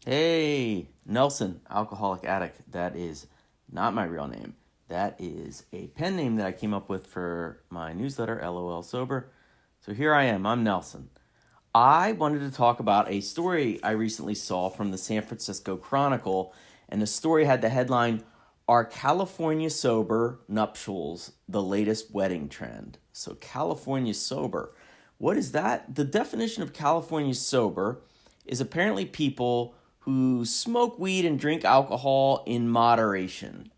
Hey, Nelson, alcoholic addict. That is not my real name. That is a pen name that I came up with for my newsletter, LOL Sober. So here I am. I'm Nelson. I wanted to talk about a story I recently saw from the San Francisco Chronicle, and the story had the headline, "Are California Sober Nuptials the Latest Wedding Trend?" So California Sober. What is that? The definition of California Sober is apparently people who smoke weed and drink alcohol in moderation.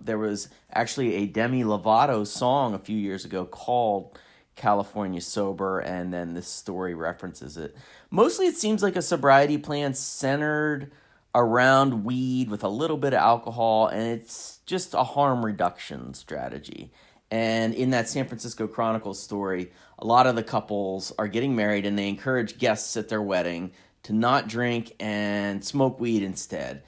There was actually a Demi Lovato song a few years ago called California Sober, and then this story references it. Mostly it seems like a sobriety plan centered around weed with a little bit of alcohol, and it's just a harm reduction strategy. And in that San Francisco Chronicle story, a lot of the couples are getting married and they encourage guests at their wedding to not drink and smoke weed instead.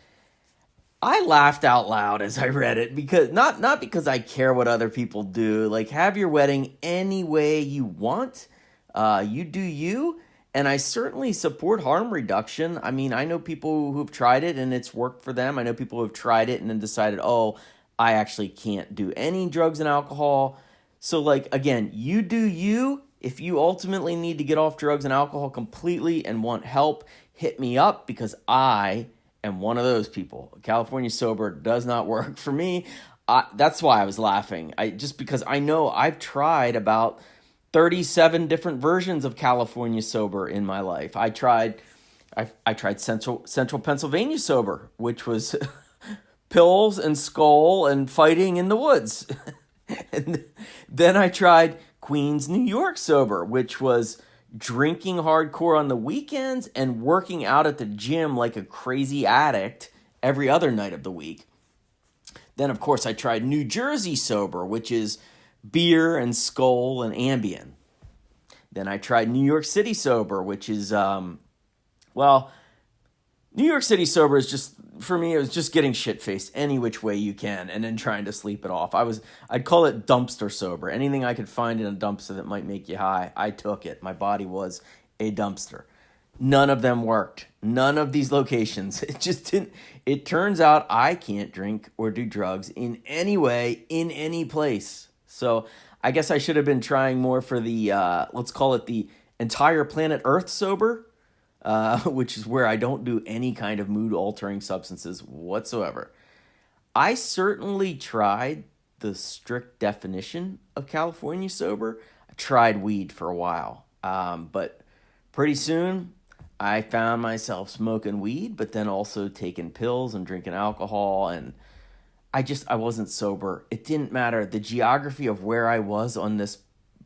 I laughed out loud as I read it because not because I care what other people do. Like, have your wedding any way you want. You do you. And I certainly support harm reduction. I mean, I know people who've tried it and it's worked for them. I know people who've tried it and then decided, oh, I actually can't do any drugs and alcohol. So, like, again, you do you. If you ultimately need to get off drugs and alcohol completely and want help, hit me up because I am one of those people. California Sober does not work for me. That's why I was laughing. Just because I know I've tried about 37 different versions of California Sober in my life. I tried Central Pennsylvania Sober, which was pills and skull and fighting in the woods. And then I tried Queens, New York Sober, which was drinking hardcore on the weekends and working out at the gym like a crazy addict every other night of the week. Then, of course, I tried New Jersey Sober, which is beer and skull and Ambien. Then I tried New York City Sober, which is, New York City Sober is just, for me, it was just getting shit-faced any which way you can and then trying to sleep it off. I'd call it dumpster sober. Anything I could find in a dumpster that might make you high, I took it. My body was a dumpster. None of them worked. None of these locations. It just didn't. It turns out I can't drink or do drugs in any way, in any place. So I guess I should have been trying more for the, let's call it the entire planet Earth sober. Which is where I don't do any kind of mood-altering substances whatsoever. I certainly tried the strict definition of California Sober. I tried weed for a while, but pretty soon I found myself smoking weed, but then also taking pills and drinking alcohol, and I wasn't sober. It didn't matter. The geography of where I was on this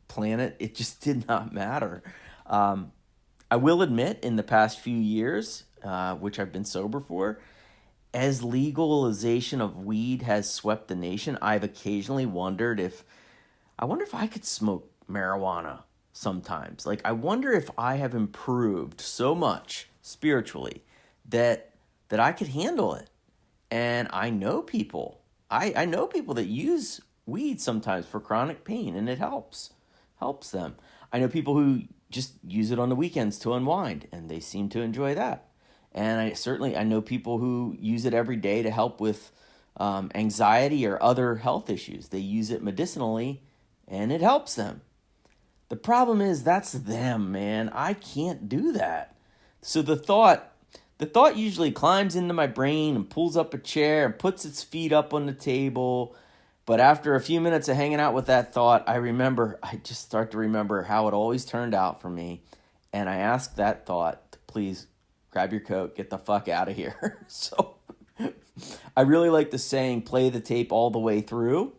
planet, it just did not matter. I will admit, in the past few years, which I've been sober for, as legalization of weed has swept the nation, I've occasionally wondered if I could smoke marijuana sometimes. Like, I wonder if I have improved so much spiritually that I could handle it. And I know people. I know people that use weed sometimes for chronic pain, and it helps them. I know people who just use it on the weekends to unwind, and they seem to enjoy that. And I know people who use it every day to help with anxiety or other health issues. They use it medicinally, and it helps them. The problem is that's them, man. I can't do that. So the thought usually climbs into my brain and pulls up a chair and puts its feet up on the table. But after a few minutes of hanging out with that thought, I just start to remember how it always turned out for me. And I ask that thought to please grab your coat, get the fuck out of here. So I really like the saying, play the tape all the way through,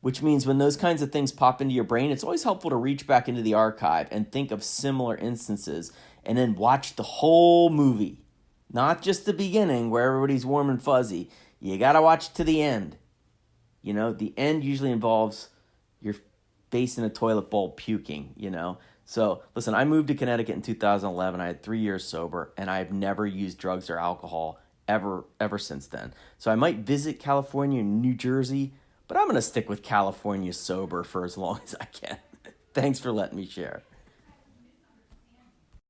which means when those kinds of things pop into your brain, it's always helpful to reach back into the archive and think of similar instances and then watch the whole movie. Not just the beginning where everybody's warm and fuzzy. You got to watch to the end. You know, the end usually involves your face in a toilet bowl puking, you know. So, listen, I moved to Connecticut in 2011. I had 3 years sober, and I've never used drugs or alcohol ever since then. So I might visit California and New Jersey, but I'm going to stick with California sober for as long as I can. Thanks for letting me share.